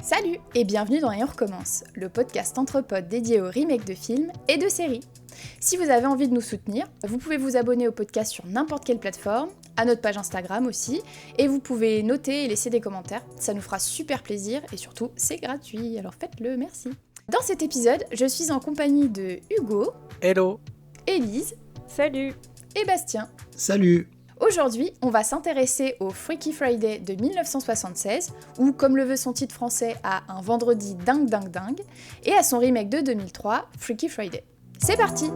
Salut et bienvenue dans Et on recommence, le podcast entre potes dédié aux remakes de films et de séries. Si vous avez envie de nous soutenir, vous pouvez vous abonner au podcast sur n'importe quelle plateforme, à notre page Instagram aussi, et vous pouvez noter et laisser des commentaires, ça nous fera super plaisir et surtout c'est gratuit, alors faites-le, merci. Dans cet épisode, je suis en compagnie de Hugo, Hello, Élise, salut, et Bastien. Salut. Aujourd'hui, on va s'intéresser au Freaky Friday de 1976, ou comme le veut son titre français, à Un vendredi dingue dingue dingue, et à son remake de 2003, Freaky Friday. C'est parti!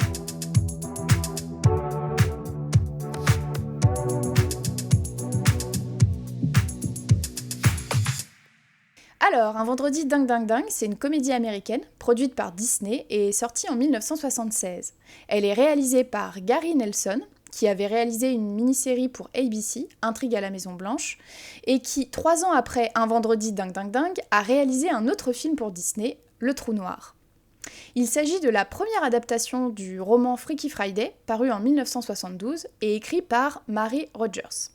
Alors, Un vendredi dingue dingue dingue, c'est une comédie américaine produite par Disney et sortie en 1976. Elle est réalisée par Gary Nelson, qui avait réalisé une mini-série pour ABC, Intrigue à la Maison Blanche, et qui, 3 ans après Un vendredi dingue dingue dingue, a réalisé un autre film pour Disney, Le Trou Noir. Il s'agit de la première adaptation du roman Freaky Friday, paru en 1972, et écrit par Mary Rogers.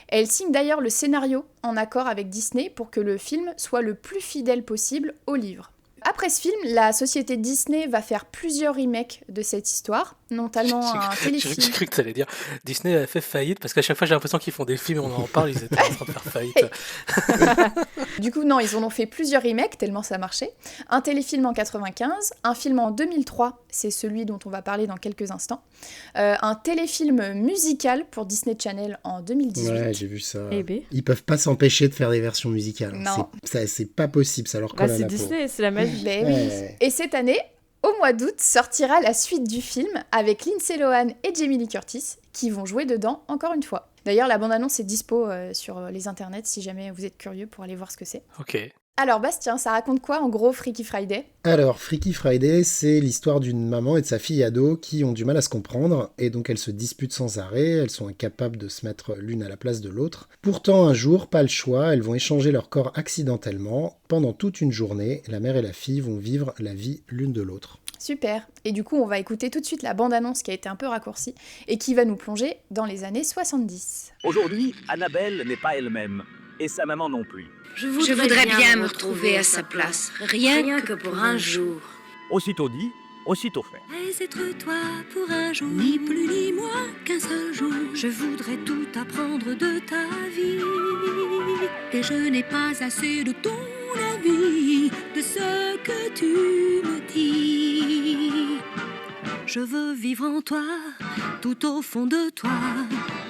Elle signe d'ailleurs le scénario en accord avec Disney pour que le film soit le plus fidèle possible au livre. Après ce film, la société Disney va faire plusieurs remakes de cette histoire, notamment un téléfilm. J'ai cru que tu allais dire Disney a fait faillite, parce qu'à chaque fois j'ai l'impression qu'ils font des films et on en parle, ils étaient en train de faire faillite. Du coup, non, ils en ont fait plusieurs remakes, tellement ça marchait. Un téléfilm en 95, un film en 2003, c'est celui dont on va parler dans quelques instants. Un téléfilm musical pour Disney Channel en 2018. Ouais, j'ai vu ça. Eh ben. Ils peuvent pas s'empêcher de faire des versions musicales. Non. C'est pas possible, ça leur colle à c'est la peau. Disney, c'est la magie. Ben oui. Ouais. Et cette année, au mois d'août, sortira la suite du film avec Lindsay Lohan et Jamie Lee Curtis qui vont jouer dedans encore une fois. D'ailleurs, la bande-annonce est dispo sur les internets si jamais vous êtes curieux pour aller voir ce que c'est. Ok. Alors Bastien, ça raconte quoi en gros Freaky Friday ? Alors, Freaky Friday, c'est l'histoire d'une maman et de sa fille ado qui ont du mal à se comprendre, et donc elles se disputent sans arrêt, elles sont incapables de se mettre l'une à la place de l'autre. Pourtant, un jour, pas le choix, elles vont échanger leur corps accidentellement. Pendant toute une journée, la mère et la fille vont vivre la vie l'une de l'autre. Super. Et du coup, on va écouter tout de suite la bande-annonce qui a été un peu raccourcie et qui va nous plonger dans les années 70. Aujourd'hui, Annabelle n'est pas elle-même, et sa maman non plus. Je voudrais bien me retrouver à sa place, rien que pour un jour. Aussitôt dit, aussitôt fait. Être toi pour un jour, ni plus ni moins qu'un seul jour. Je voudrais tout apprendre de ta vie, et je n'ai pas assez de ton avis, de ce que tu me dis. Je veux vivre en toi, tout au fond de toi.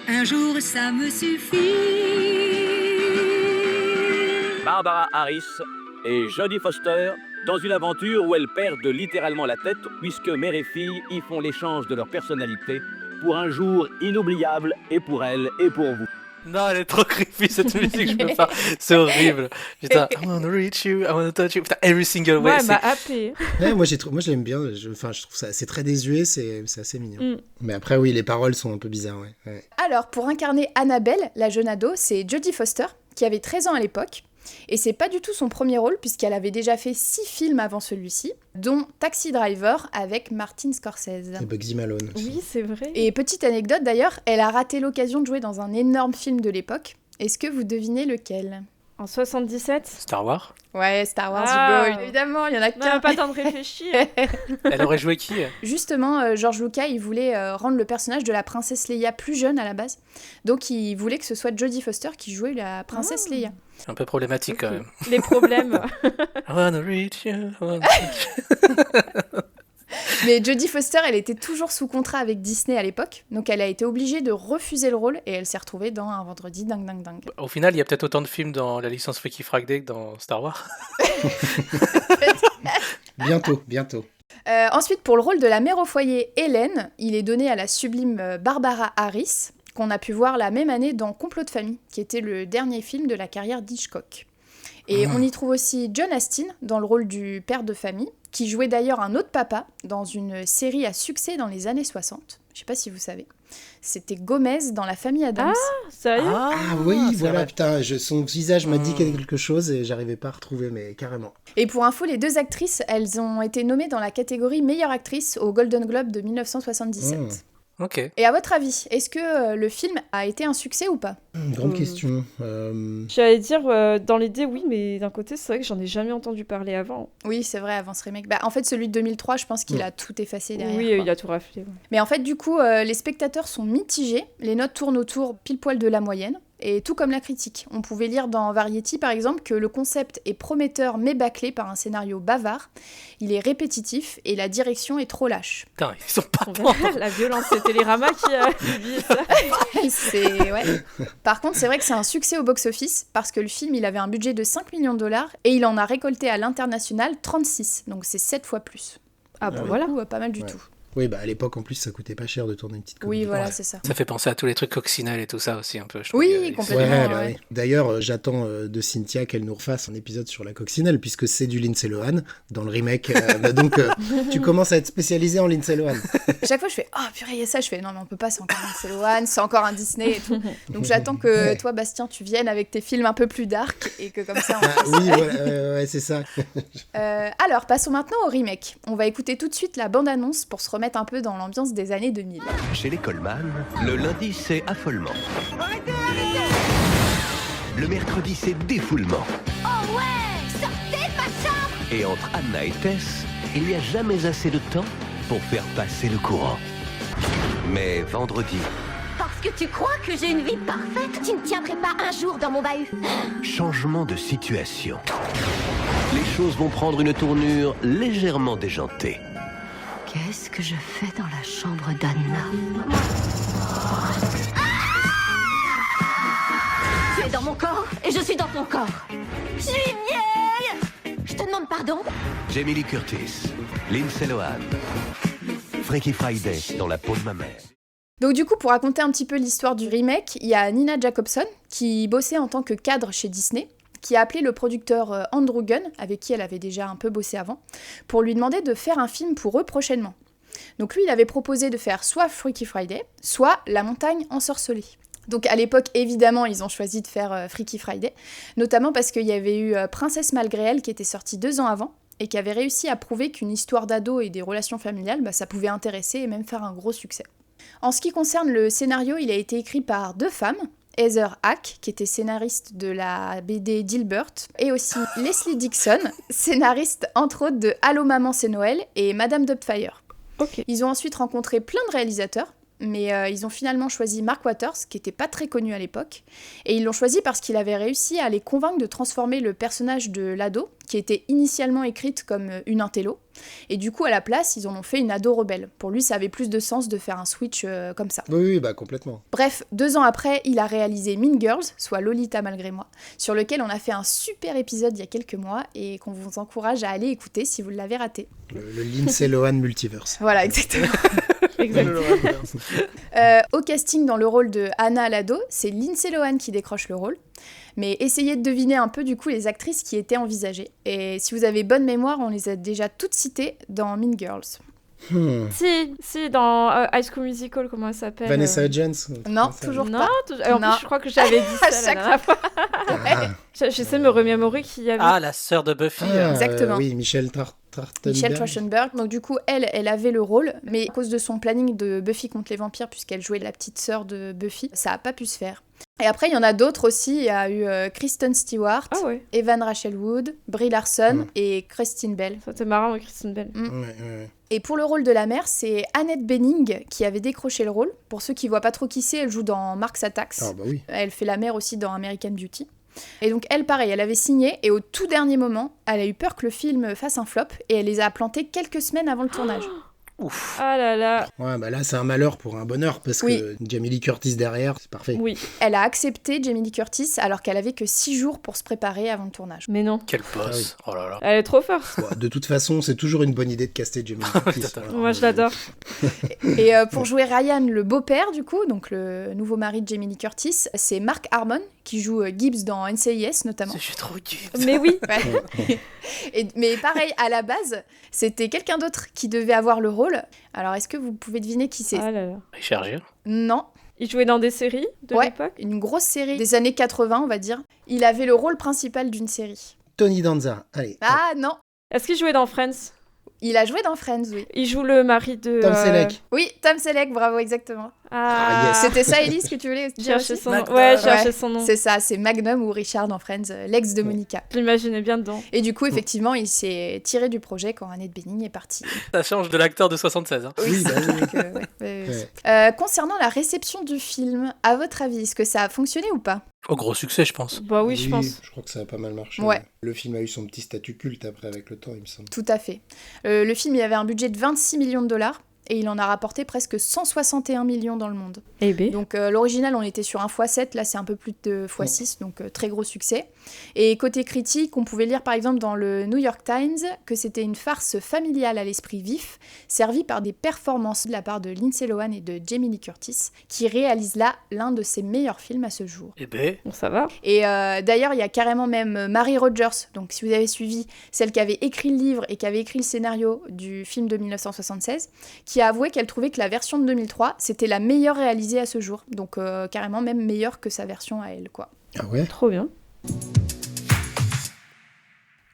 Un jour ça me suffit. Barbara Harris et Jodie Foster dans une aventure où elles perdent littéralement la tête puisque mère et fille y font l'échange de leur personnalité pour un jour inoubliable et pour elles et pour vous. Non, elle est trop creepy cette musique, je peux pas. C'est horrible. Putain, I wanna reach you, I wanna touch you. Putain, every single way. Ouais, c'est... m'a happé. Ouais, moi, je l'aime bien, je trouve ça, c'est très désuet, c'est assez mignon. Mais après, oui, les paroles sont un peu bizarres, ouais. Alors, pour incarner Annabelle, la jeune ado, c'est Jodie Foster, qui avait 13 ans à l'époque. Et c'est pas du tout son premier rôle, puisqu'elle avait déjà fait 6 films avant celui-ci, dont Taxi Driver avec Martin Scorsese. Et Bugsy Malone aussi. Oui, c'est vrai. Et petite anecdote d'ailleurs, elle a raté l'occasion de jouer dans un énorme film de l'époque. Est-ce que vous devinez lequel ? En 77, Star Wars. Ouais, Star Wars, Ah. Hugo, évidemment, il y en a on n'a qu'un. pas le temps de réfléchir. Elle aurait joué qui ? Justement, George Lucas, il voulait rendre le personnage de la princesse Leia plus jeune à la base. Donc il voulait que ce soit Jodie Foster qui jouait la princesse Leia. C'est un peu problématique quand même. Les problèmes. I wanna reach you, I wanna reach you. Mais Jodie Foster, elle était toujours sous contrat avec Disney à l'époque, donc elle a été obligée de refuser le rôle et elle s'est retrouvée dans Un vendredi dingue dingue dingue. Au final, il y a peut-être autant de films dans la licence Freaky Friday que dans Star Wars. Bientôt. Ensuite, pour le rôle de la mère au foyer, Hélène, il est donné à la sublime Barbara Harris, qu'on a pu voir la même année dans Complot de famille, qui était le dernier film de la carrière d'Hitchcock. Et on y trouve aussi John Astin dans le rôle du père de famille, qui jouait d'ailleurs un autre papa dans une série à succès dans les années 60. Je sais pas si vous savez. C'était Gomez dans La famille Addams. Ah, sérieux ? Ah oui, c'est voilà, vrai. putain, son visage m'a dit quelque chose et j'arrivais pas à retrouver, mais carrément. Et pour info, les deux actrices, elles ont été nommées dans la catégorie meilleure actrice au Golden Globe de 1977. Ok. Et à votre avis, est-ce que le film a été un succès ou pas ? Grande question. J'allais dire, dans l'idée, oui, mais d'un côté, c'est vrai que j'en ai jamais entendu parler avant. Oui, c'est vrai, avant ce remake. En fait, celui de 2003, je pense qu'il a tout effacé derrière. Oui, quoi. il a tout raflé. Ouais. Mais en fait, du coup, les spectateurs sont mitigés. Les notes tournent autour pile poil de la moyenne. Et tout comme la critique. On pouvait lire dans Variety, par exemple, que le concept est prometteur mais bâclé par un scénario bavard. Il est répétitif et la direction est trop lâche. Putain, ils sont pas On bons. verra, la violence, c'est Télérama qui a publié ça. Ouais. Par contre, c'est vrai que c'est un succès au box-office parce que le film, il avait un budget de 5 millions de dollars et il en a récolté à l'international 36. Donc c'est 7 fois plus. Ah bah Pour voilà. le coup, pas mal du Ouais. tout. Oui, à l'époque, en plus, ça coûtait pas cher de tourner une petite comédie. Oui, voilà, Ouais. c'est ça. Ça fait penser à tous les trucs coccinelles et tout ça aussi un peu. Je trouve. Oui, Il y a- complètement. Ouais, ouais. ouais. D'ailleurs, j'attends de Cynthia qu'elle nous refasse un épisode sur la coccinelle, puisque c'est du Lindsay Lohan dans le remake. Donc, tu commences à être spécialisé en Lindsay Lohan. Chaque fois, je fais « Oh, purée, il y a ça ». Je fais « Non, mais on peut pas, c'est encore un Lindsay Lohan, c'est encore un Disney et tout ». Donc j'attends que toi, Bastien, tu viennes avec tes films un peu plus dark et que comme ça, on Ah, fasse... oui, ouais, c'est ça. Alors, passons maintenant au remake. On va écouter tout de suite la bande-annonce pour se remettre un peu dans l'ambiance des années 2000. Chez les Coleman, le lundi c'est affolement. Le mercredi c'est défoulement. Oh ouais, sortez de ma chambre. Et entre Anna et Tess, il n'y a jamais assez de temps pour faire passer le courant. Mais vendredi, Parce que tu crois que j'ai une vie parfaite, tu ne tiendrais pas un jour dans mon bahut. changement de situation. Les choses vont prendre une tournure légèrement déjantée. Qu'est-ce que je fais dans la chambre d'Anna? Tu es dans mon corps et je suis dans ton corps. Je suis vieille. Je te demande pardon. Jamie Lee Curtis, Lindsay Lohan, Freaky Friday dans la peau de ma mère. Donc du coup, pour raconter un petit peu l'histoire du remake, il y a Nina Jacobson, qui bossait en tant que cadre chez Disney, qui a appelé le producteur Andrew Gunn, avec qui elle avait déjà un peu bossé avant, pour lui demander de faire un film pour eux prochainement. Donc lui, il avait proposé de faire soit Freaky Friday, soit La montagne ensorcelée. Donc à l'époque, évidemment, ils ont choisi de faire Freaky Friday, notamment parce qu'il y avait eu Princesse malgré elle, qui était sortie 2 ans avant, et qui avait réussi à prouver qu'une histoire d'ado et des relations familiales, ça pouvait intéresser et même faire un gros succès. En ce qui concerne le scénario, il a été écrit par 2 femmes, Heather Hack, qui était scénariste de la BD Dilbert, et aussi Leslie Dixon, scénariste entre autres de Allô maman c'est Noël et Madame Doubtfire. Ok. Ils ont ensuite rencontré plein de réalisateurs, mais ils ont finalement choisi Mark Waters, qui n'était pas très connu à l'époque, et ils l'ont choisi parce qu'il avait réussi à les convaincre de transformer le personnage de l'ado, qui était initialement écrite comme une intello, et du coup à la place ils en ont fait une ado rebelle. Pour lui ça avait plus de sens de faire un switch comme ça. Oui, complètement. Bref, 2 ans après, il a réalisé Mean Girls, soit Lolita malgré moi, sur lequel on a fait un super épisode il y a quelques mois et qu'on vous encourage à aller écouter si vous l'avez raté. Le Lindsay Lohan multiverse. Voilà, exactement. Exact. Au casting dans le rôle de Anna l'ado, c'est Lindsay Lohan qui décroche le rôle. Mais essayez de deviner un peu du coup les actrices qui étaient envisagées. Et si vous avez bonne mémoire, on les a déjà toutes citées dans Mean Girls. Si, dans High School Musical, comment elle s'appelle Vanessa Hudgens. Non, toujours Non, pas. en Non. plus, je crois que j'avais dit ça À la chaque dernière fois. Ah, J'essaie de me remémorer qui y avait. Ah, la sœur de Buffy. Exactement. Oui, Michelle Trachtenberg. Michelle Trachtenberg. Donc du coup, elle avait le rôle, mais à cause de son planning de Buffy contre les vampires, puisqu'elle jouait la petite sœur de Buffy, ça a pas pu se faire. Et après, il y en a d'autres aussi. Il y a eu Kristen Stewart, Ah ouais, Evan Rachel Wood, Brie Larson et Christine Bell. ça c'était marrant avec Kristen Bell. Ouais. Et pour le rôle de la mère, c'est Annette Bening qui avait décroché le rôle. Pour ceux qui voient pas trop qui c'est, elle joue dans Marx Attacks. Ah bah oui. Elle fait la mère aussi dans American Beauty. Et donc elle, pareil, elle avait signé et au tout dernier moment, elle a eu peur que le film fasse un flop et elle les a plantés quelques semaines avant le tournage. Ouf. Ah là là, Ouais, bah là, c'est un malheur pour un bonheur, parce Oui. que Jamie Lee Curtis derrière, c'est parfait. oui, Elle a accepté Jamie Lee Curtis alors qu'elle avait que 6 jours pour se préparer avant le tournage. mais non. Quel boss. Oh là là. Elle est trop forte. Bon, de toute façon, c'est toujours une bonne idée de caster Jamie Lee Curtis. Totalement. Moi je l'adore. Et pour jouer Ryan, le beau-père du coup, donc le nouveau mari de Jamie Lee Curtis, c'est Mark Harmon qui joue Gibbs dans NCIS notamment. Je suis trop cute. Mais oui, Ouais. Mais pareil, à la base, c'était quelqu'un d'autre qui devait avoir le rôle. Alors, est-ce que vous pouvez deviner qui c'est ? ah là là. Richard Gere. Non, Il jouait dans des séries de Ouais. l'époque. une grosse série des années 80, on va dire. Il avait le rôle principal d'une série. Tony Danza, allez. Ah non, Est-ce qu'il jouait dans Friends? Il a joué dans Friends, oui. Il joue le mari de... Tom Selleck. Oui, Tom Selleck, bravo, exactement. Ah, yes. C'était ça, Elise, que tu voulais dire Chercher aussi son nom. Magnum. Ouais, chercher son nom. C'est ça, c'est Magnum ou Richard dans Friends, l'ex de Monica. Je l'imaginais bien dedans. Et du coup, effectivement, il s'est tiré du projet quand Annette Bening est partie. Ça change de l'acteur de 76. Hein. Oui, bah oui. Donc, concernant la réception du film, à votre avis, est-ce que ça a fonctionné ou pas? Au gros succès, je pense. Bah oui, je pense. Je crois que ça a pas mal marché. Ouais. Le film a eu son petit statut culte après avec le temps, il me semble. Tout à fait. Le film, il avait un budget de 26 millions de dollars. Et il en a rapporté presque 161 millions dans le monde. Eh ben. Donc l'original, on était sur un x7, là c'est un peu plus de x6, donc très gros succès. Et côté critique, on pouvait lire par exemple dans le New York Times que c'était une farce familiale à l'esprit vif, servie par des performances de la part de Lindsay Lohan et de Jamie Lee Curtis, qui réalisent là l'un de ses meilleurs films à ce jour. Eh ben, Bon, ça va. Et d'ailleurs, il y a carrément même Mary Rogers, donc si vous avez suivi, celle qui avait écrit le livre et qui avait écrit le scénario du film de 1976, qui a avoué qu'elle trouvait que la version de 2003, c'était la meilleure réalisée à ce jour. Donc carrément même meilleure que sa version à elle, quoi. Ah ouais? Trop bien.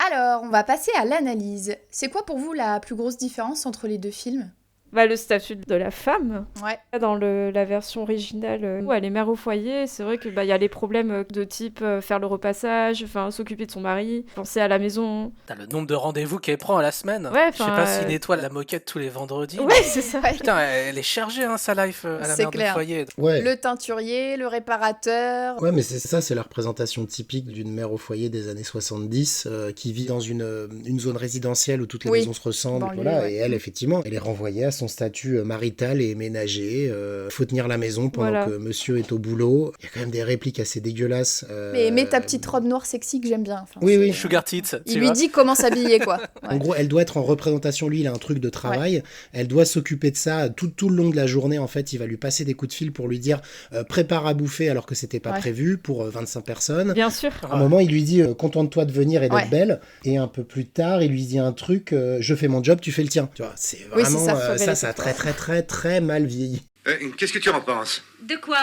Alors, on va passer à l'analyse. C'est quoi pour vous la plus grosse différence entre les deux films? Bah, le statut de la femme. Ouais. Dans la version originale, où elle est mère au foyer, c'est vrai que y a les problèmes de type faire le repassage, s'occuper de son mari, penser à la maison. t'as le nombre de rendez-vous qu'elle prend à la semaine. Ouais, Je sais pas s'il nettoie la moquette tous les vendredis. Ouais, c'est ça. Putain, elle est chargée, hein, sa life à la C'est mère clair. de foyer. Ouais. Le teinturier, le réparateur. Ouais, mais c'est ça, c'est la représentation typique d'une mère au foyer des années 70 qui vit dans une zone résidentielle où toutes les Oui. maisons se ressemblent. Banlieue, Voilà, ouais. et elle, effectivement, elle est renvoyée à son statut marital et ménager. Faut tenir la maison pendant Voilà. que monsieur est au boulot. Il y a quand même des répliques assez dégueulasses. Mais mets ta petite robe noire sexy que j'aime bien. Enfin, Oui, c'est- oui. Sugar Tits, Il tu lui vois. dit comment s'habiller, quoi. En Ouais. gros, elle doit être en représentation. Lui, il a un truc de travail. Elle doit s'occuper de ça tout le long de la journée. En fait, il va lui passer des coups de fil pour lui dire prépare à bouffer alors que c'était pas Ouais. prévu pour 25 personnes. Bien sûr. À un moment, il lui dit contente-toi de venir et d'être Ouais. belle. Et un peu plus tard, il lui dit un truc je fais mon job, tu fais le tien. Tu vois, c'est Oui, vraiment c'est ça, sauver ça, les ça a petits. très mal vieilli. Qu'est-ce que tu en penses? De quoi?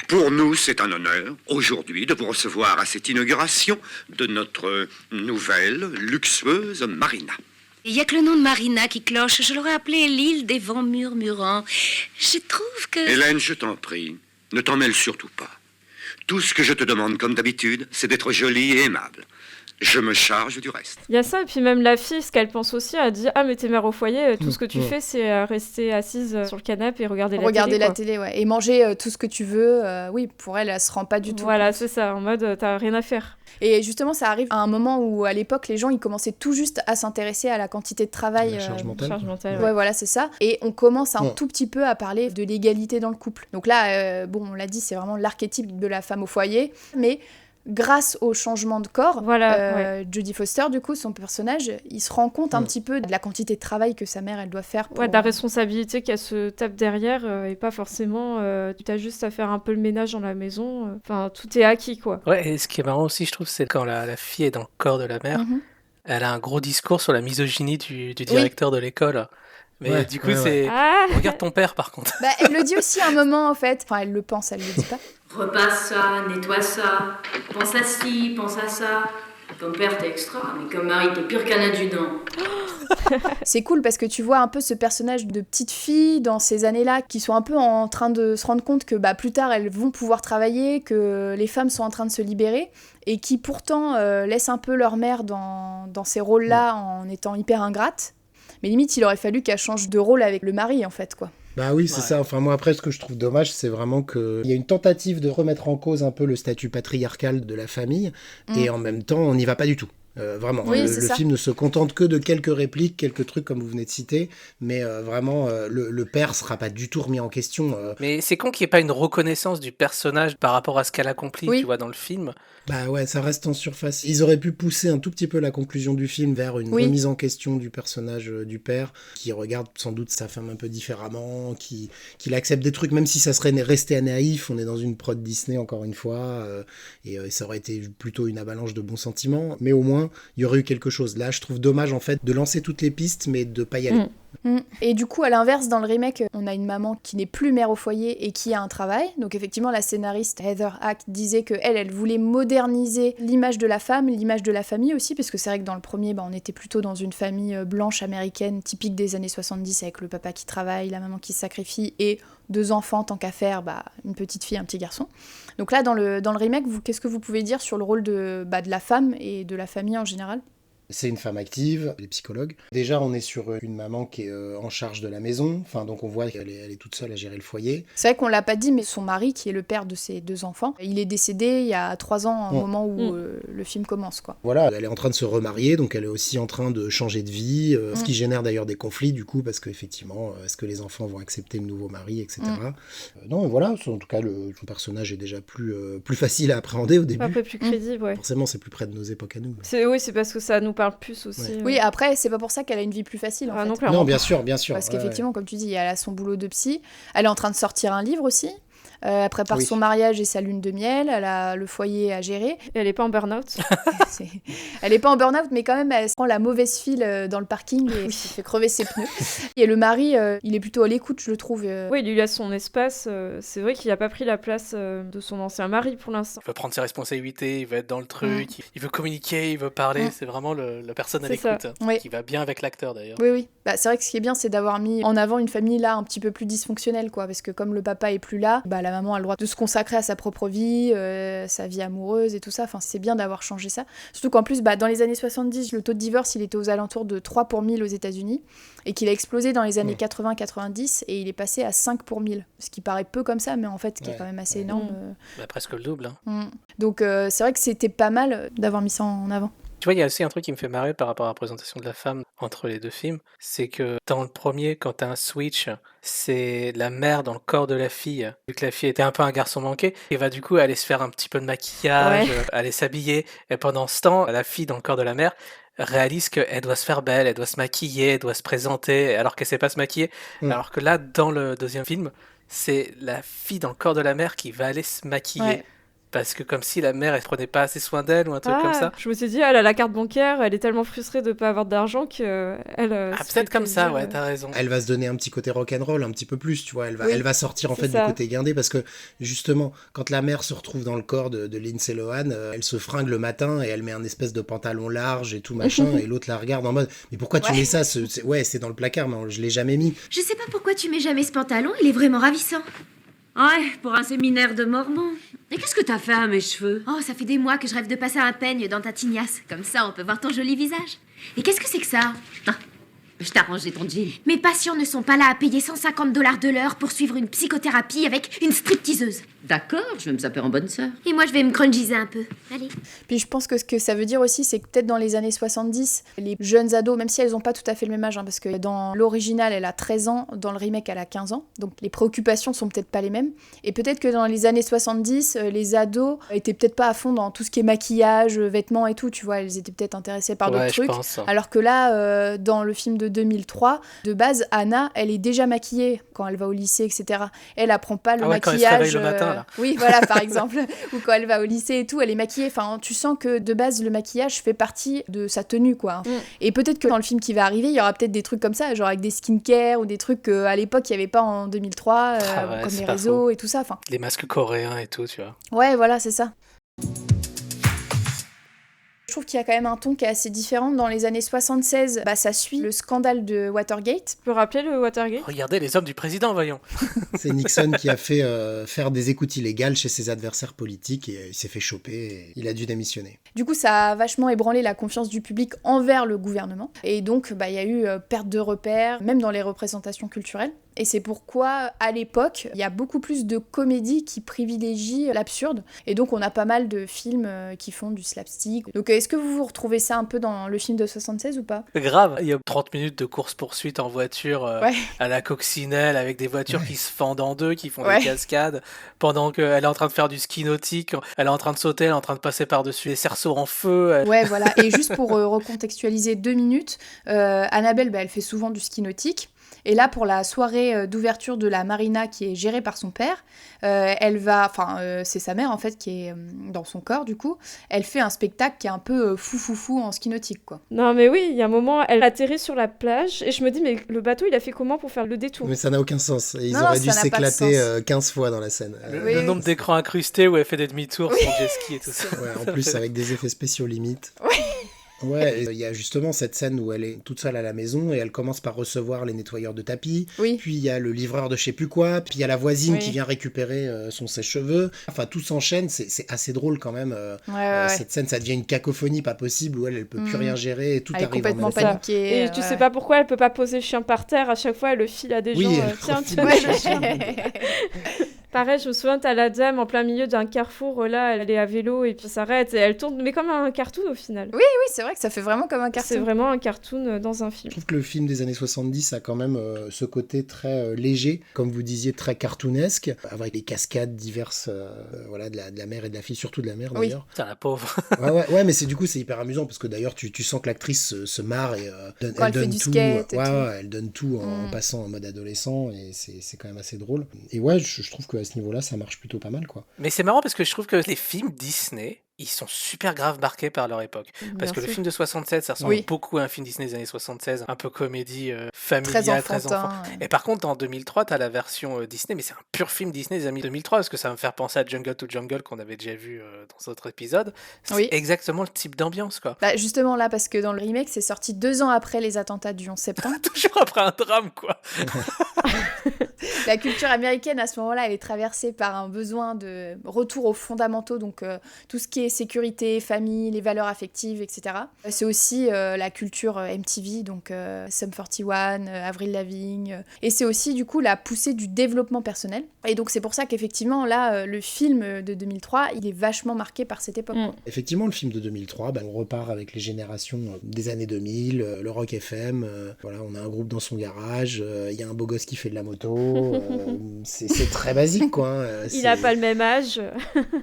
Pour nous, c'est un honneur, aujourd'hui, de vous recevoir à cette inauguration de notre nouvelle, luxueuse marina. Il y a que le nom de Marina qui cloche. Je l'aurais appelée l'île des vents murmurants. Je trouve que... Hélène, je t'en prie, ne t'en mêle surtout pas. Tout ce que je te demande, comme d'habitude, c'est d'être jolie et aimable. Je me charge du reste. Il y a ça, et puis même la fille, ce qu'elle pense aussi, elle dit « Ah, mais t'es mère au foyer, tout ce que tu fais, c'est rester assise sur le canapé et regarder Regarder la la télé. télé, ouais. Et manger tout ce que tu veux. Oui, pour elle, elle se rend pas du tout. Voilà, c'est ça, en mode t'as rien à faire. Et justement, ça arrive à un moment où, à l'époque, les gens, ils commençaient tout juste à s'intéresser à la quantité de travail. La charge mentale. Charge mentale, Ouais, voilà, c'est ça. Et on commence un Ouais. tout petit peu à parler de l'égalité dans le couple. Donc là, bon, on l'a dit, c'est vraiment l'archétype de la femme au foyer. Mais grâce au changement de corps, Voilà, Jodie Foster, du coup, son personnage, il se rend compte un petit peu de la quantité de travail que sa mère, elle doit faire. Pour... Ouais, de la responsabilité qu'elle se tape derrière, et pas forcément, tu as juste à faire un peu le ménage dans la maison. Enfin, tout est acquis, quoi. Ouais, et ce qui est marrant aussi, je trouve, c'est quand la fille est dans le corps de la mère, Mhm. elle a un gros discours sur la misogynie du directeur de l'école. Mais Ouais, du coup, ouais, c'est... Ah Regarde ton père, par contre. Bah, elle le dit aussi à un moment, en fait. Enfin, elle le pense, elle le dit pas. Repasse ça, nettoie ça, pense à ci, pense à ça. Comme père, t'es extra, mais comme mari, t'es pire qu'un adjudant. C'est cool parce que tu vois un peu ce personnage de petite fille dans ces années-là qui sont un peu en train de se rendre compte que plus tard elles vont pouvoir travailler, que les femmes sont en train de se libérer et qui pourtant laissent un peu leur mère dans ces rôles-là en étant hyper ingrates. Mais limite, il aurait fallu qu'elle change de rôle avec le mari en fait, quoi. Bah oui, c'est Ouais. ça. Enfin, moi, après, ce que je trouve dommage, c'est vraiment qu'il y a une tentative de remettre en cause un peu le statut patriarcal de la famille, et en même temps, on n'y va pas du tout. Vraiment, Oui, le c'est ça. film ne se contente que de quelques répliques, quelques trucs comme vous venez de citer, mais vraiment, le père sera pas du tout remis en question. Mais c'est con qu'il n'y ait pas une reconnaissance du personnage par rapport à ce qu'elle accomplit, Oui. tu vois, dans le film. Bah ouais, ça reste en surface. Ils auraient pu pousser un tout petit peu la conclusion du film vers une Oui. remise en question du personnage du père, qui regarde sans doute sa femme un peu différemment, qu'il accepte des trucs, même si ça serait resté naïf. On est dans une prod Disney, encore une fois, et ça aurait été plutôt une avalanche de bons sentiments, mais au moins, il y aurait eu quelque chose. Là, je trouve dommage, en fait, de lancer toutes les pistes, mais de pas y aller. Et du coup, à l'inverse, dans le remake, on a une maman qui n'est plus mère au foyer et qui a un travail. Donc effectivement, la scénariste Heather Hack disait qu'elle voulait moderniser l'image de la femme, l'image de la famille aussi, parce que c'est vrai que dans le premier, on était plutôt dans une famille blanche américaine, typique des années 70, avec le papa qui travaille, la maman qui se sacrifie, et 2 enfants, tant qu'à faire, une petite fille, un petit garçon. Donc là, dans le remake, qu'est-ce que vous pouvez dire sur le rôle de la femme et de la famille en général ? C'est une femme active, elle est psychologue. Déjà, on est sur une maman qui est en charge de la maison. Donc on voit qu'elle est toute seule à gérer le foyer. C'est vrai qu'on l'a pas dit, mais son mari, qui est le père de ses 2 enfants, il est décédé il y a 3 ans, au moment où le film commence, quoi. Voilà, elle est en train de se remarier, donc elle est aussi en train de changer de vie, ce qui génère d'ailleurs des conflits, du coup, parce qu'effectivement, est-ce que les enfants vont accepter le nouveau mari, etc. Non, voilà, en tout cas, son personnage est déjà plus facile à appréhender au début. Un peu plus crédible, ouais. Forcément, c'est plus près de nos époques à nous. C'est parce que ça nous parle plus aussi. Ouais. Oui, après, c'est pas pour ça qu'elle a une vie plus facile, en fait. Non, bien sûr. Parce qu'effectivement, comme tu dis, elle a son boulot de psy. Elle est en train de sortir un livre aussi. Elle prépare son mariage et sa lune de miel. Elle a le foyer à gérer. Et elle est pas en burn-out. Elle est pas en burn-out, mais quand même, elle prend la mauvaise file dans le parking et se fait crever ses pneus. Et le mari, il est plutôt à l'écoute, je le trouve. Oui, il lui laisse son espace. C'est vrai qu'il a pas pris la place de son ancien mari pour l'instant. Il veut prendre ses responsabilités, il veut être dans le truc, il veut communiquer, il veut parler. C'est vraiment la personne à l'écoute. Qui va bien avec l'acteur, d'ailleurs. Oui. C'est vrai que ce qui est bien, c'est d'avoir mis en avant une famille là un petit peu plus dysfonctionnelle, quoi. Parce que comme le papa est plus là, la maman a le droit de se consacrer à sa propre vie, sa vie amoureuse et tout ça. Enfin, c'est bien d'avoir changé ça. Surtout qu'en plus, dans les années 70, le taux de divorce, il était aux alentours de 3 pour 1000 aux États-Unis et qu'il a explosé dans les années 80-90 et il est passé à 5 pour 1000. Ce qui paraît peu comme ça, mais en fait, ce qui est quand même assez énorme. Presque le double. Donc, c'est vrai que c'était pas mal d'avoir mis ça en avant. Tu vois, il y a aussi un truc qui me fait marrer par rapport à la représentation de la femme entre les 2 films, c'est que dans le premier, quand t'as un switch, c'est la mère dans le corps de la fille, vu que la fille était un peu un garçon manqué, et va du coup aller se faire un petit peu de maquillage, aller s'habiller, et pendant ce temps, la fille dans le corps de la mère réalise qu'elle doit se faire belle, elle doit se maquiller, elle doit se présenter, alors qu'elle sait pas se maquiller, alors que là, dans le deuxième film, c'est la fille dans le corps de la mère qui va aller se maquiller. Parce que comme si la mère, elle prenait pas assez soin d'elle ou un truc comme ça. Je me suis dit, elle a la carte bancaire, elle est tellement frustrée de pas avoir d'argent qu'elle... peut-être comme ça, t'as raison. Elle va se donner un petit côté rock'n'roll, un petit peu plus, tu vois. Elle va sortir en fait du côté guindé, parce que justement, quand la mère se retrouve dans le corps de Lindsay Lohan, elle se fringue le matin et elle met un espèce de pantalon large et tout machin, et l'autre la regarde en mode, mais pourquoi tu mets ça c'est dans le placard, mais je l'ai jamais mis. Je sais pas pourquoi tu mets jamais ce pantalon, il est vraiment ravissant. Ouais, pour un séminaire de Mormon. Et qu'est-ce que t'as fait à mes cheveux? Oh, ça fait des mois que je rêve de passer un peigne dans ta tignasse. Comme ça, on peut voir ton joli visage. Et qu'est-ce que c'est que ça? Je t'ai arrangé ton jean. Mes patients ne sont pas là à payer $150 de l'heure pour suivre une psychothérapie avec une stripteaseuse. D'accord, je vais me saper en bonne sœur. Et moi, je vais me crunchiser un peu. Allez. Puis je pense que ce que ça veut dire aussi, c'est que peut-être dans les années 70, les jeunes ados, même si elles n'ont pas tout à fait le même âge, parce que dans l'original, elle a 13 ans, dans le remake, elle a 15 ans. Donc les préoccupations sont peut-être pas les mêmes. Et peut-être que dans les années 70, les ados étaient peut-être pas à fond dans tout ce qui est maquillage, vêtements et tout, tu vois. Elles étaient peut-être intéressées par d'autres trucs. Alors que là, dans le film de 2003, de base, Anna, elle est déjà maquillée quand elle va au lycée, etc. Elle apprend pas le maquillage. Quand elle se réveille le matin, là. Oui, voilà, par exemple. Ou quand elle va au lycée et tout, elle est maquillée. Enfin, tu sens que de base, le maquillage fait partie de sa tenue, quoi. Et peut-être que dans le film qui va arriver, il y aura peut-être des trucs comme ça, genre avec des skincare ou des trucs qu'à l'époque, il n'y avait pas en 2003, comme les réseaux et tout ça. Enfin, les masques coréens et tout, tu vois. Ouais, voilà, c'est ça. Je trouve qu'il y a quand même un ton qui est assez différent. Dans les années 76, ça suit le scandale de Watergate. Tu peux rappeler le Watergate? Regardez les hommes du président, voyons. C'est Nixon qui a fait faire des écoutes illégales chez ses adversaires politiques et il s'est fait choper et il a dû démissionner. Du coup, ça a vachement ébranlé la confiance du public envers le gouvernement. Et donc, il y a eu perte de repères, même dans les représentations culturelles. Et c'est pourquoi, à l'époque, il y a beaucoup plus de comédies qui privilégient l'absurde. Et donc, on a pas mal de films qui font du slapstick. Donc, est-ce que vous retrouvez ça un peu dans le film de 76 ou pas? Grave, il y a 30 minutes de course-poursuite en voiture à la coccinelle, avec des voitures qui se fendent en deux, qui font des cascades, pendant qu'elle est en train de faire du ski nautique, elle est en train de sauter, elle est en train de passer par-dessus les cerceaux en feu. Ouais, voilà. Et juste pour recontextualiser 2 minutes, Annabelle, elle fait souvent du ski nautique. Et là, pour la soirée d'ouverture de la marina qui est gérée par son père, c'est sa mère en fait qui est dans son corps du coup, elle fait un spectacle qui est un peu fou en ski nautique quoi. Non mais oui, il y a un moment, elle atterrit sur la plage et je me dis mais le bateau il a fait comment pour faire le détour ? Mais ça n'a aucun sens. Ils Non, auraient ça dû n'a pas de s'éclater sens. 15 fois dans la scène. Le nombre d'écrans incrustés où elle fait des demi-tours sur jet ski et tout ça. Ouais, en plus avec des effets spéciaux limite. Ouais, il y a justement cette scène où elle est toute seule à la maison et elle commence par recevoir les nettoyeurs de tapis. Oui. Puis il y a le livreur de je sais plus quoi. Puis il y a la voisine Oui. qui vient récupérer son sèche-cheveux. Enfin, tout s'enchaîne. C'est assez drôle quand même. Ouais. Cette scène, ça devient une cacophonie pas possible où elle peut plus rien gérer et tout Elle est arrive en complètement même temps. paniquée. Et tu sais pas pourquoi elle peut pas poser le chien par terre, à chaque fois elle le file à des Oui, gens. elle Tiens, refile tiens, le le chien. chien. Pareil, je me souviens, t'as la dame en plein milieu d'un carrefour, là, elle est à vélo et puis s'arrête et elle tourne, mais comme un cartoon au final. Oui, c'est vrai que ça fait vraiment comme un cartoon. C'est vraiment un cartoon dans un Je film. trouve que le film des années 70 a quand même ce côté très léger, comme vous disiez, très cartoonesque, avec des cascades diverses de la mère et de la fille, surtout de la mère Oui. d'ailleurs. Putain, la pauvre. Ouais, mais c'est hyper amusant parce que d'ailleurs tu sens que l'actrice se marre et Quand elle fait donne du tout. skate et tout. Elle donne tout en passant en mode adolescent et c'est quand même assez drôle. Et ouais, je trouve qu'à ce niveau-là, ça marche plutôt pas mal quoi. Mais c'est marrant parce que je trouve que les films Disney, ils sont super grave marqués par leur époque. Parce que le film de 67, ça ressemble beaucoup à un film Disney des années 76, un peu comédie familiale, très enfant. Et par contre, en 2003, t'as la version Disney, mais c'est un pur film Disney des années 2003, parce que ça va me faire penser à Jungle to Jungle qu'on avait déjà vu dans d'autres épisodes. C'est exactement le type d'ambiance, quoi. Bah justement là, parce que dans le remake, c'est sorti 2 ans après les attentats du 11 septembre. Toujours après un drame, quoi. La culture américaine, à ce moment-là, elle est traversée par un besoin de retour aux fondamentaux, donc tout ce qui est sécurité, famille, les valeurs affectives, etc. C'est aussi la culture MTV, donc Sum 41, Avril Lavigne, et c'est aussi du coup la poussée du développement personnel. Et donc c'est pour ça qu'effectivement, là, le film de 2003, il est vachement marqué par cette époque. Effectivement, le film de 2003, on repart avec les générations des années 2000, le Rock FM, voilà, on a un groupe dans son garage, il y a un beau gosse qui fait de la moto, c'est très basique quoi. Il a pas le même âge.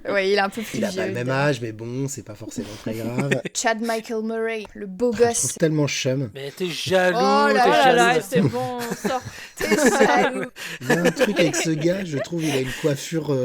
Ouais, il est un peu plus vieux. Il a pas le même âge, mais bon, c'est pas forcément très grave. Chad Michael Murray, le beau Je gosse. trouve tellement chum. Mais t'es jaloux, Oh là là, c'est bon, sort. T'es jaloux. Il y a un truc avec ce gars, je trouve, il a une coiffure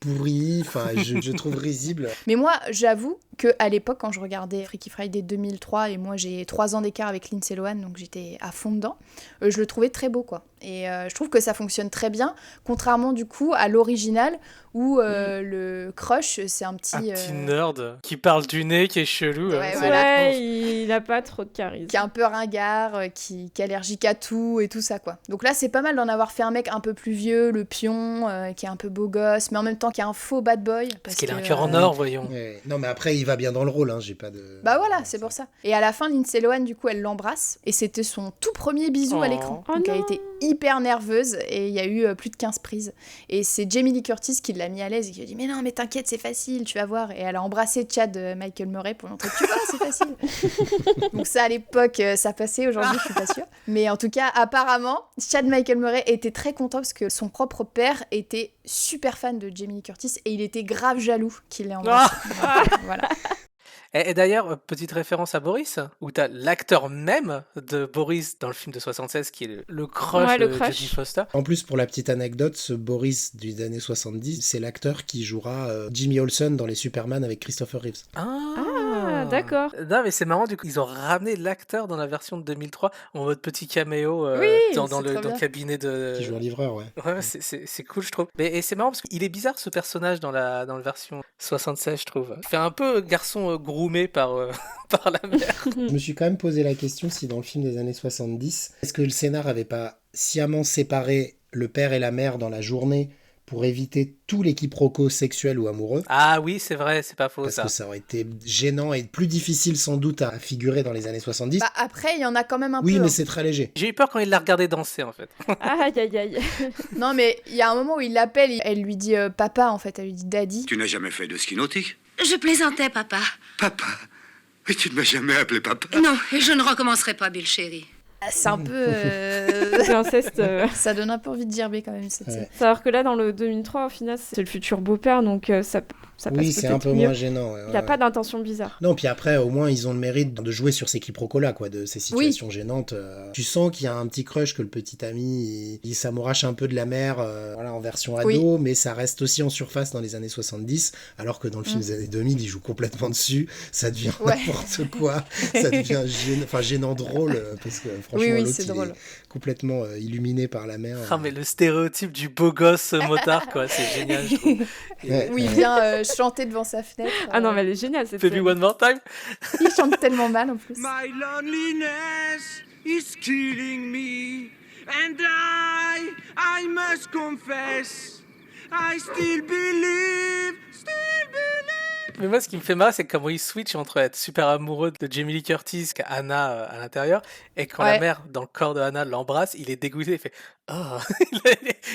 pourrie, enfin, je trouve risible. Mais moi, j'avoue qu'à l'époque, quand je regardais Freaky Friday 2003, et moi j'ai 3 ans d'écart avec Lindsay Lohan, donc j'étais à fond dedans, je le trouvais très beau, quoi. Et je trouve que ça fonctionne très bien, contrairement du coup à l'original, où le crush, c'est un petit nerd qui parle du nez, qui est chelou. Ouais, voilà. Il a pas trop de charisme. Qui est un peu ringard, qui est allergique à tout et tout ça, quoi. Donc là, c'est pas mal d'en avoir fait un mec un peu plus vieux, le pion, qui est un peu beau gosse, mais en même temps qui est un faux bad boy. Parce qu'il a un cœur en or, voyons. Ouais. Non, mais après, il va bien dans le rôle, hein, j'ai pas de... Bah voilà, c'est pour ça. Et à la fin, Lindsay Lohan, du coup, elle l'embrasse, et c'était son tout premier bisou à l'écran. Donc elle était hyper nerveuse, et il y a eu plus de 15 prises. Et c'est Jamie Lee Curtis qui l'a mis à l'aise, et qui lui a dit « Mais non, mais t'inquiète, c'est facile, tu vas voir. » Et elle a embrassé Chad Michael Murray pour montrer « Tu vois, c'est facile. » Donc ça, à l'époque, ça passait, aujourd'hui, je suis pas sûre. Mais en tout cas, apparemment, Chad Michael Murray était très content, parce que son propre père était super fan de Jamie Lee Curtis, et il était grave jaloux qu'il l'ait embrassé. Voilà. Et d'ailleurs, petite référence à Boris, où t'as l'acteur même de Boris dans le film de 76, qui est le crush de Jodie Foster. En plus, pour la petite anecdote, ce Boris des années 70, c'est l'acteur qui jouera Jimmy Olsen dans les Superman avec Christopher Reeves. Ah, d'accord. Non, mais c'est marrant, du coup, ils ont ramené l'acteur dans la version de 2003 en mode petit caméo dans le cabinet de... Qui joue un livreur, ouais. Ouais, c'est cool, je trouve. Et c'est marrant parce qu'il est bizarre, ce personnage, dans la version 76, je trouve. Il fait un peu garçon groomé par la mère. Je me suis quand même posé la question si dans le film des années 70, est-ce que le scénar avait pas sciemment séparé le père et la mère dans la journée pour éviter tout les quiproquos sexuels ou amoureux. Ah oui, c'est vrai, c'est pas faux. Parce que ça aurait été gênant et plus difficile sans doute à figurer dans les années 70. Bah après, il y en a quand même un peu. Oui, mais c'est très léger. J'ai eu peur quand il l'a regardé danser, en fait. Aïe, aïe, aïe. Non, mais il y a un moment où il l'appelle, elle lui dit papa, en fait, elle lui dit daddy. Tu n'as jamais fait de ski nautique? Je plaisantais, papa. Papa? Mais tu ne m'as jamais appelé papa? Non, et je ne recommencerai pas, Bill chéri. C'est un peu... C'est inceste. Ça donne un peu envie de gerber quand même, cette scène. Alors que là, dans le 2003, au final, c'est le futur beau-père, donc ça passe Oui, c'est un peu mieux. moins gênant. Il n'y a pas d'intention bizarre. Non, puis après, au moins, ils ont le mérite de jouer sur ces quiproquos-là, quoi, de ces situations gênantes. Tu sens qu'il y a un petit crush, que le petit ami, il s'amourache un peu de la mère, voilà, en version ado, mais ça reste aussi en surface dans les années 70, alors que dans le film des années 2000, il joue complètement dessus, ça devient n'importe quoi, ça devient gênant drôle, parce que franchement, l'autre, c'est il drôle. est complètement illuminé par la mère. Ah, mais le stéréotype du beau gosse motard, quoi, c'est génial, je trouve. Où il vient chanter devant sa fenêtre. Ah non, mais elle est géniale, cette Baby scène. One More Time. Il chante tellement mal en plus. My loneliness is killing me, and I must confess, I still believe. Mais moi, ce qui me fait marrer, c'est comment il switch entre être super amoureux de Jamie Lee Curtis qu'Anna à l'intérieur, et quand la mère, dans le corps de Anna, l'embrasse, il est dégoûté, il fait « Oh !»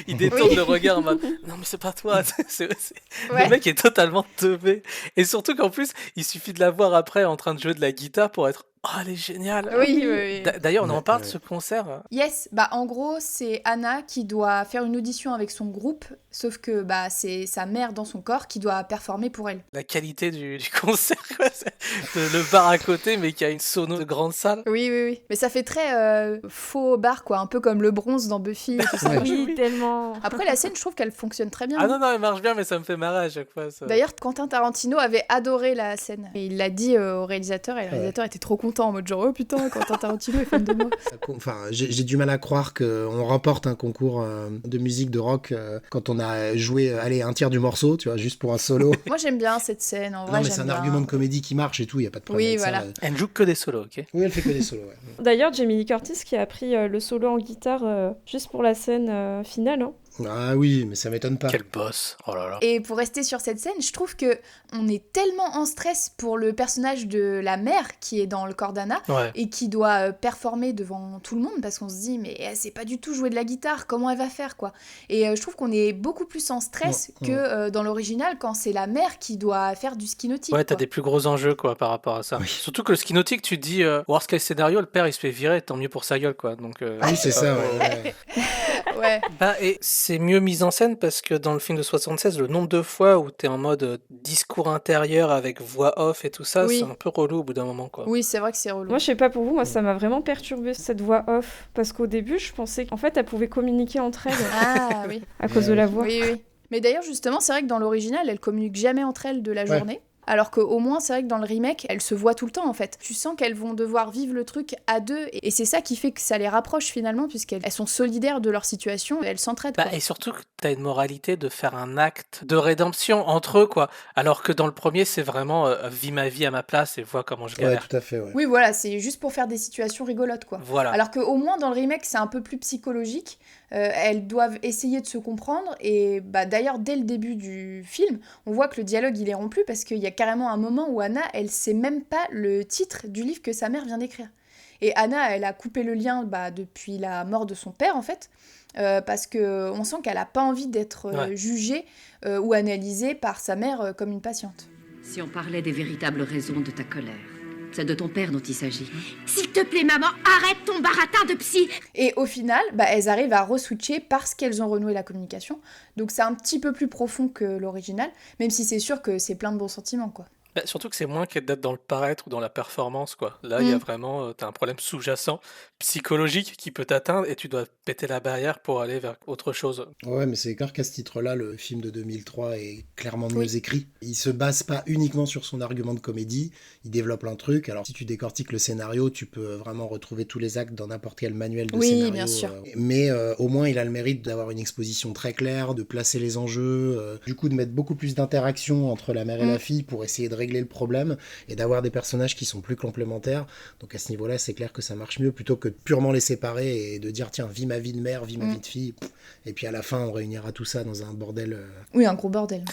Il détourne le regard en mode « Non, mais c'est pas toi !» Le mec est totalement teubé. Et surtout qu'en plus, il suffit de la voir après en train de jouer de la guitare pour être « Oh, elle est géniale !» Oui. D'ailleurs, on en parle de ce concert. Yes, en gros, c'est Anna qui doit faire une audition avec son groupe, sauf que c'est sa mère dans son corps qui doit performer pour elle. La qualité du concert, quoi. C'est le bar à côté, mais qui a une sono de grande salle. Oui. Mais ça fait très faux bar, quoi, un peu comme le bronze dans Buffy et tout ça. Oui, tellement. Après, la scène, je trouve qu'elle fonctionne très bien. Ah non, elle marche bien, mais ça me fait marrer à chaque fois. Ça. D'ailleurs, Quentin Tarantino avait adoré la scène. Et il l'a dit au réalisateur, et le réalisateur était trop content, en mode genre, oh putain, Quentin Tarantino est fan de moi. Enfin, j'ai du mal à croire qu'on remporte un concours de musique de rock quand on a joué un tiers du morceau, tu vois, juste pour un solo. Moi, j'aime bien cette scène, en vrai, non, mais c'est un argument de comédie qui marche et tout, il n'y a pas de problème avec ça. Elle joue que des solos, ok. Oui, elle fait que des solos, D'ailleurs, Jamie Lee Curtis qui a pris le solo en guitare juste pour la scène finale. Hein. Ah oui, mais ça m'étonne pas. Quel boss, oh là là. Et pour rester sur cette scène, je trouve que on est tellement en stress pour le personnage de la mère qui est dans le corps d'Anna et qui doit performer devant tout le monde parce qu'on se dit mais elle sait pas du tout jouer de la guitare, comment elle va faire quoi. Et je trouve qu'on est beaucoup plus en stress que dans l'original quand c'est la mère qui doit faire du ski nautique. Ouais, t'as des plus gros enjeux quoi par rapport à ça. Oui. Surtout que le ski nautique, tu te dis worst case scénario, le père il se fait virer, tant mieux pour sa gueule quoi. Donc oui, c'est ça. Ouais. Et c'est mieux mis en scène parce que dans le film de 76, le nombre de fois où t'es en mode discours intérieur avec voix off et tout ça, c'est un peu relou au bout d'un moment, quoi. Oui, c'est vrai que c'est relou. Moi, je sais pas pour vous, moi ça m'a vraiment perturbé cette voix off parce qu'au début, je pensais qu'en fait, elles pouvaient communiquer entre elles. Ah oui. À cause de la voix. Oui. Mais d'ailleurs, justement, c'est vrai que dans l'original, elles communiquent jamais entre elles de la journée. Alors qu'au moins, c'est vrai que dans le remake, elles se voient tout le temps en fait. Tu sens qu'elles vont devoir vivre le truc à deux et c'est ça qui fait que ça les rapproche finalement puisqu'elles sont solidaires de leur situation et elles s'entraident. Et surtout que t'as une moralité de faire un acte de rédemption entre eux quoi. Alors que dans le premier, c'est vraiment vis ma vie à ma place et vois comment je galère. Ouais, tout à fait. Ouais. Oui, voilà, c'est juste pour faire des situations rigolotes quoi. Voilà. Alors qu'au moins dans le remake, c'est un peu plus psychologique. Elles doivent essayer de se comprendre et d'ailleurs dès le début du film on voit que le dialogue il est rompu parce qu'il y a carrément un moment où Anna elle sait même pas le titre du livre que sa mère vient d'écrire et Anna elle a coupé le lien depuis la mort de son père en fait parce qu'on sent qu'elle a pas envie d'être jugée ou analysée par sa mère comme une patiente. Si on parlait des véritables raisons de ta colère, c'est de ton père dont il s'agit. S'il te plaît, maman, arrête ton baratin de psy. Et au final, elles arrivent à re-switcher parce qu'elles ont renoué la communication. Donc c'est un petit peu plus profond que l'original, même si c'est sûr que c'est plein de bons sentiments, quoi. Surtout que c'est moins qu'être d'être dans le paraître ou dans la performance, quoi. Là, il y a vraiment... t'as un problème sous-jacent, psychologique, qui peut t'atteindre et tu dois péter la barrière pour aller vers autre chose. Ouais, mais c'est clair qu'à ce titre-là, le film de 2003 est clairement mieux écrit. Il se base pas uniquement sur son argument de comédie, il développe un truc. Alors, si tu décortiques le scénario, tu peux vraiment retrouver tous les actes dans n'importe quel manuel de scénario. Oui, bien sûr. Mais au moins, il a le mérite d'avoir une exposition très claire, de placer les enjeux, du coup, de mettre beaucoup plus d'interaction entre la mère et la fille pour essayer de régler le problème et d'avoir des personnages qui sont plus complémentaires. Donc à ce niveau-là, c'est clair que ça marche mieux plutôt que de purement les séparer et de dire tiens, vis ma vie de mère, vis ma vie de fille. Et puis à la fin, on réunira tout ça dans un bordel. Oui, un gros bordel.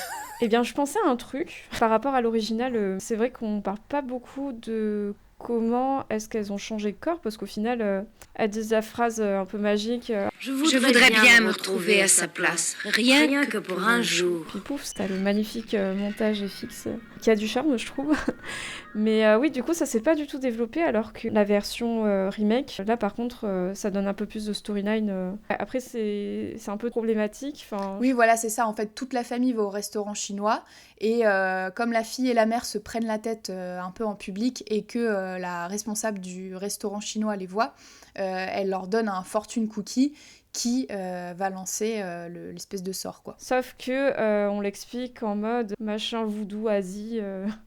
Eh bien, je pensais à un truc par rapport à l'original. C'est vrai qu'on parle pas beaucoup de comment est-ce qu'elles ont changé de corps parce qu'au final, elles disent la phrase un peu magique Je voudrais bien me retrouver à sa place, rien que pour un jour. Puis pouf, t'as le magnifique montage FX qui a du charme, je trouve. Mais oui, du coup, ça s'est pas du tout développé, alors que la version remake, là par contre, ça donne un peu plus de storyline. Après, c'est un peu problématique. Oui, voilà, c'est ça. En fait, toute la famille va au restaurant chinois et comme la fille et la mère se prennent la tête un peu en public et que la responsable du restaurant chinois les voit, elle leur donne un fortune cookie qui va lancer l'espèce de sort, quoi. Sauf que on l'explique en mode machin voodoo Asie.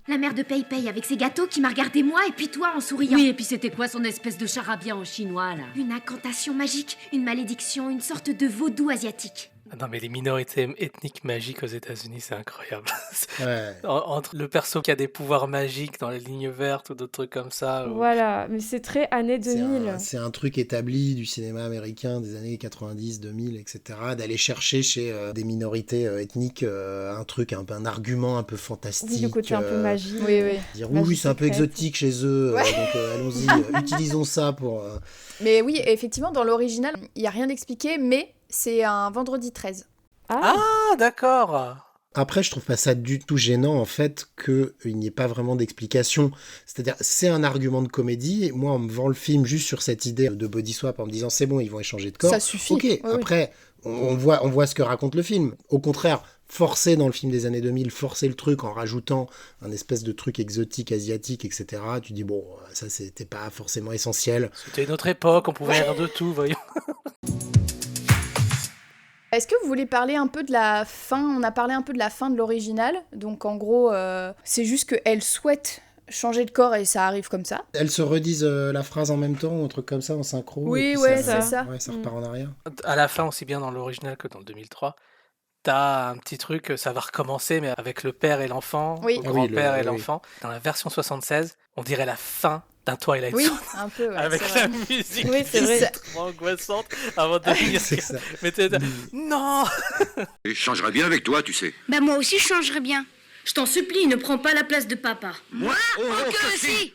La mère de Pei avec ses gâteaux qui m'a regardé moi et puis toi en souriant. Oui, et puis c'était quoi son espèce de charabia en chinois, là? Une incantation magique, une malédiction, une sorte de vaudou asiatique. Ah non, mais les minorités ethniques magiques aux États-Unis, c'est incroyable. Ouais. Entre le perso qui a des pouvoirs magiques dans les lignes vertes ou d'autres trucs comme ça. Voilà, mais c'est très années 2000. C'est un truc établi du cinéma américain des années 90, 2000, etc. D'aller chercher chez des minorités ethniques un truc, un argument un peu fantastique. Oui, le côté un peu magique. Oui, oui. Dire oui, c'est un peu exotique chez eux, Ouais. donc allons-y, utilisons ça pour... Mais oui, effectivement, dans l'original, il n'y a rien d'expliqué, mais c'est un vendredi 13. Ah, d'accord. Après, je trouve pas ça du tout gênant, en fait, qu'il n'y ait pas vraiment d'explication. C'est-à-dire, c'est un argument de comédie, et moi, on me vend le film juste sur cette idée de body swap en me disant, c'est bon, ils vont échanger de corps. Ça suffit. Ok, Oui, après, on voit ce que raconte le film. Au contraire, forcer dans le film des années 2000, forcer le truc en rajoutant un espèce de truc exotique, asiatique, etc. Tu dis, bon, ça, c'était pas forcément essentiel. C'était une autre époque, on pouvait rire de tout, voyons. Est-ce que vous voulez parler un peu de la fin ? On a parlé un peu de la fin de l'original. Donc en gros, c'est juste qu'elle souhaite changer de corps et ça arrive comme ça. Elles se redisent la phrase en même temps, un truc comme ça, en synchro. Oui, et puis ouais, c'est ça. Ouais, ça repart en arrière. À la fin, aussi bien dans l'original que dans le 2003, t'as un petit truc, ça va recommencer, mais avec le père et l'enfant, Oui. le grand-père et l'enfant. Dans la version 76, on dirait la fin d'un Twilight Oui, Zone. un peu, ouais, avec c'est la vrai. musique Oui, c'est vrai. trop angoissante avant de dire C'est ça. mais non. Je changerais bien avec toi, tu sais. Bah moi aussi je changerais bien. Je t'en supplie, ne prends pas la place de papa. Moi Oh que si.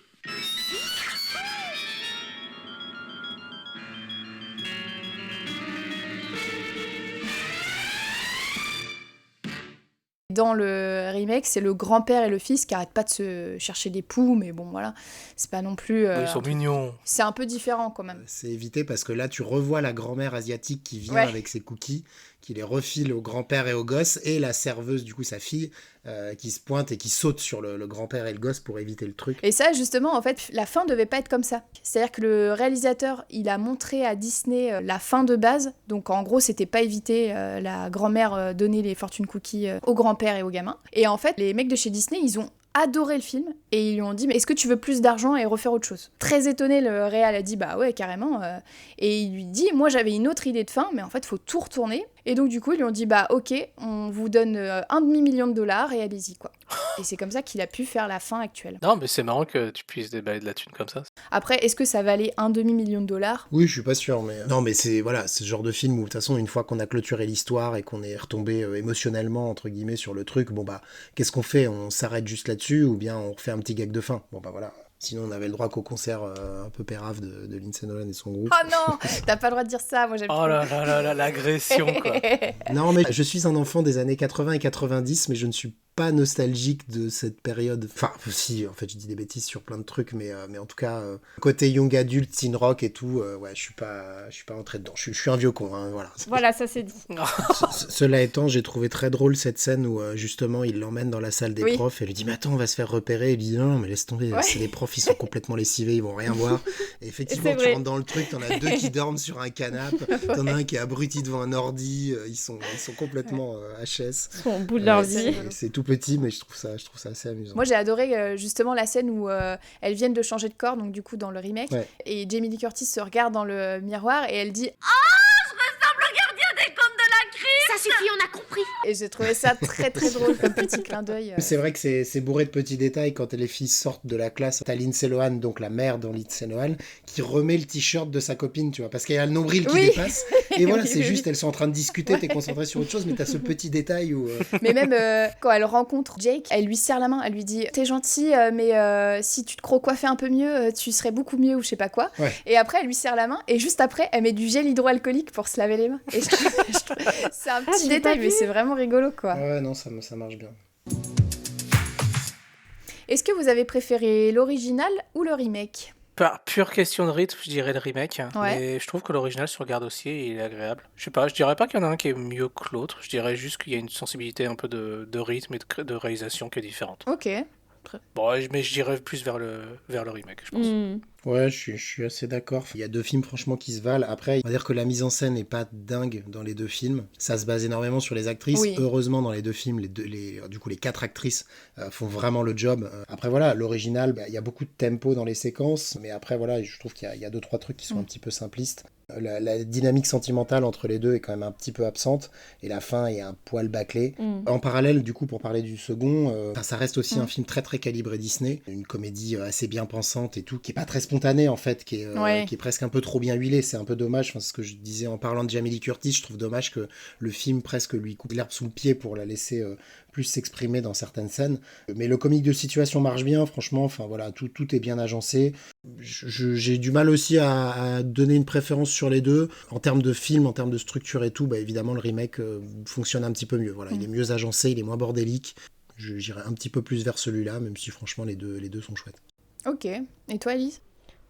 Dans le remake, c'est le grand-père et le fils qui arrêtent pas de se chercher des poux, mais bon, voilà, c'est pas non plus... Ils sont mignons. C'est un peu différent quand même. C'est évité parce que là, tu revois la grand-mère asiatique qui vient avec ses cookies, qui les refile au grand-père et au gosse, et la serveuse, du coup, sa fille, qui se pointe et qui saute sur le grand-père et le gosse pour éviter le truc. Et ça, justement, en fait, la fin devait pas être comme ça. C'est-à-dire que le réalisateur, il a montré à Disney la fin de base. Donc, en gros, c'était pas éviter la grand-mère donner les fortune cookies au grand-père et au gamin. Et en fait, les mecs de chez Disney, ils ont adoré le film et ils lui ont dit mais est-ce que tu veux plus d'argent et refaire autre chose. Très étonné, le réal a dit bah ouais carrément et il lui dit moi j'avais une autre idée de fin mais en fait faut tout retourner et donc du coup ils lui ont dit bah ok on vous donne $500 000 et allez-y quoi. Et c'est comme ça qu'il a pu faire la fin actuelle. Non mais c'est marrant que tu puisses déballer de la thune comme ça. Après est-ce que ça valait $500 000? Oui je suis pas sûr mais non mais c'est voilà c'est ce genre de film où de toute façon une fois qu'on a clôturé l'histoire et qu'on est retombé émotionnellement entre guillemets sur le truc bon bah qu'est-ce qu'on fait, on s'arrête juste là-dessus ou bien on refait un petit gag de fin. Bon bah voilà. Sinon, on avait le droit qu'au concert un peu pérave de Lindsay Nolan et son groupe. Oh non, t'as pas le droit de dire ça, moi j'aime Oh là là là, l'agression quoi. Non, mais je suis un enfant des années 80 et 90, mais je ne suis pas nostalgique de cette période. Enfin, si, en fait, je dis des bêtises sur plein de trucs, mais en tout cas, côté young adulte, teen rock et tout, ouais, je suis pas entré dedans. Je suis un vieux con, hein, voilà. Voilà, ça c'est dit. Cela étant, j'ai trouvé très drôle cette scène où justement il l'emmène dans la salle des profs et lui dit mais attends on va se faire repérer. Il lui dit non mais laisse tomber, c'est les profs, ils sont complètement lessivés, ils vont rien voir. Et effectivement tu rentres dans le truc, t'en as deux qui dorment sur un canapé, t'en as un qui est abruti devant un ordi, ils sont complètement HS. Ils sont au bout de leur vie. C'est tout petit mais je trouve ça assez amusant. Moi j'ai adoré justement la scène où elles viennent de changer de corps, donc du coup dans le remake, et Jamie Lee Curtis se regarde dans le miroir et elle dit Oh, je ressemble au gardien des contes de la crypte. Ça suffit, on a compris. Et j'ai trouvé ça très très drôle comme petit clin d'œil. C'est vrai que c'est bourré de petits détails quand les filles sortent de la classe. T'as Lindsay Lohan, donc la mère dans Lindsay Lohan, qui remet le t-shirt de sa copine, tu vois, parce qu'il y a le nombril qui dépasse. Et voilà, c'est juste, elles sont en train de discuter, t'es concentré sur autre chose, mais t'as ce petit détail où... Mais même quand elle rencontre Jake, elle lui serre la main, elle lui dit « T'es gentil, mais si tu te crois-coiffais un peu mieux, tu serais beaucoup mieux » ou je sais pas quoi. Ouais. Et après, elle lui serre la main, et juste après, elle met du gel hydroalcoolique pour se laver les mains. Et je trouve c'est un petit détail, mais c'est vraiment rigolo, quoi. Ouais, non, ça marche bien. Est-ce que vous avez préféré l'original ou le remake ? Par pure question de rythme, je dirais le remake. Ouais. Mais je trouve que l'original se regarde aussi et il est agréable. Je sais pas, je dirais pas qu'il y en a un qui est mieux que l'autre. Je dirais juste qu'il y a une sensibilité un peu de rythme et de réalisation qui est différente. Ok. Bon, mais je dirais plus vers le remake, je pense. Ouais, je suis assez d'accord. Il y a deux films franchement qui se valent. Après, on va dire que la mise en scène n'est pas dingue dans les deux films. Ça se base énormément sur les actrices. Oui. Heureusement, dans les deux films, du coup, les 4 actrices font vraiment le job. Après, voilà, l'original, il y a beaucoup de tempo dans les séquences. Mais après, voilà, je trouve qu'il y a 2-3 trucs qui sont un petit peu simplistes. La dynamique sentimentale entre les deux est quand même un petit peu absente et la fin est un poil bâclée. En parallèle, du coup, pour parler du second, ça reste aussi un film très très calibré Disney, une comédie assez bien pensante et tout, qui est pas très spontanée en fait, qui est presque un peu trop bien huilée. C'est un peu dommage, enfin, ce que je disais en parlant de Jamie Lee Curtis, je trouve dommage que le film presque lui coupe l'herbe sous le pied pour la laisser plus s'exprimer dans certaines scènes. Mais le comique de situation marche bien, franchement, enfin voilà, tout est bien agencé. J'ai du mal aussi à donner une préférence sur les deux. En termes de film, en termes de structure et tout, évidemment le remake fonctionne un petit peu mieux. Voilà, il est mieux agencé, il est moins bordélique. J'irais un petit peu plus vers celui-là, même si franchement les deux sont chouettes. Ok. Et toi, Alice ?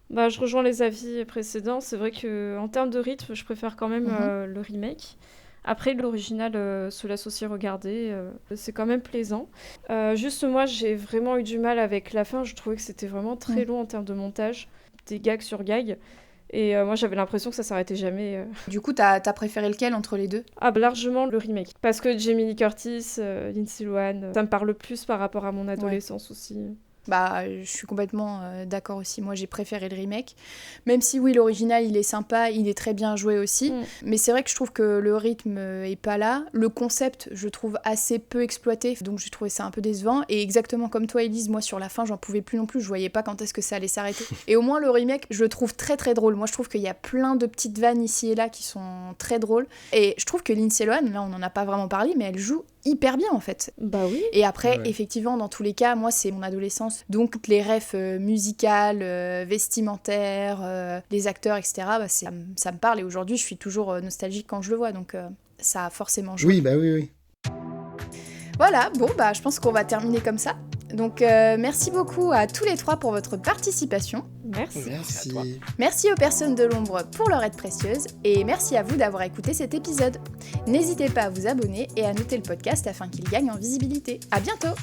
Je rejoins les avis précédents. C'est vrai qu'en termes de rythme, je préfère quand même le remake. Après, l'original se laisse aussi regarder, c'est quand même plaisant. Juste moi, j'ai vraiment eu du mal avec la fin, je trouvais que c'était vraiment très long en termes de montage, des gags sur gags, et moi j'avais l'impression que ça s'arrêtait jamais. Du coup, t'as préféré lequel entre les deux ? Largement le remake, parce que Jamie Lee Curtis, Lindsay Lohan, ça me parle plus par rapport à mon adolescence aussi. Je suis complètement d'accord aussi. Moi, j'ai préféré le remake. Même si, oui, l'original, il est sympa, il est très bien joué aussi. Mais c'est vrai que je trouve que le rythme est pas là. Le concept, je trouve assez peu exploité. Donc, j'ai trouvé ça un peu décevant. Et exactement comme toi, Elise, moi, sur la fin, j'en pouvais plus non plus. Je voyais pas quand est-ce que ça allait s'arrêter. Et au moins, le remake, je le trouve très, très drôle. Moi, je trouve qu'il y a plein de petites vannes ici et là qui sont très drôles. Et je trouve que Lindsay Lohan, là, on n'en a pas vraiment parlé, mais elle joue hyper bien en fait. Oui. Et après, effectivement, dans tous les cas, moi c'est mon adolescence, donc toutes les refs musicales, vestimentaires, les acteurs, etc. Ça me parle et aujourd'hui je suis toujours nostalgique quand je le vois, donc ça a forcément joué. Oui. Voilà, je pense qu'on va terminer comme ça. Donc merci beaucoup à tous les 3 pour votre participation. Merci. À toi. Merci aux personnes de l'ombre pour leur aide précieuse et merci à vous d'avoir écouté cet épisode. N'hésitez pas à vous abonner et à noter le podcast afin qu'il gagne en visibilité. À bientôt!